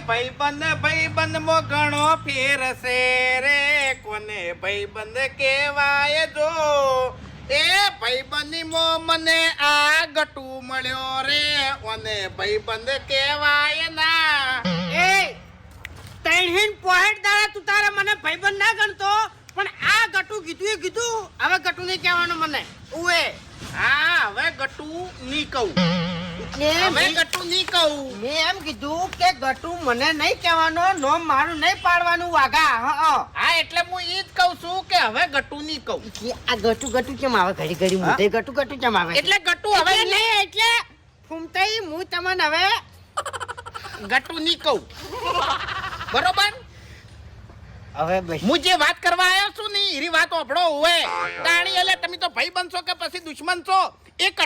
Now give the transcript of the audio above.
ભાઈબંધ મો ઘણો ફેર છે રે કોને ભાઈબંધ કહેવાય જો એ ભાઈબંધી મો મને આ ગટુ મળ્યો રે ઓને ભાઈબંધ કહેવાય ના એ તૈહીન પોહેટ દાડા તું તારે મને ભાઈબંધ ના ગણતો પણ આ ગટુ કીધું એ કીધું હવે ગટુ નહીં કહેવાનું મને ઉએ હા હવે ગટુ નહીં કહું હવે ગટુ નહીં કહું મેં એમ કીધું કે ગટુ મને નહીં કહેવાનો નોમ મારું નહીં પાડવાનું વાઘા હા એટલે હું ઈ જ કહું છું કે હવે ગટુ નહીં કહું આ ગટુ કેમ આવે ઘડી ઘડી મોઢે ગટુ કેમ આવે એટલે ગટુ હવે નહીં એટલે ફૂમતાઈ હું તમને હવે ગટુ નહીં કહું બરોબર હવે હું જે વાત કરવા આવ્યો છું ને એરી વાત ઓભળો હોય તાણી એટલે તમે તો ભાઈ બનશો કે પછી દુશ્મન છો એક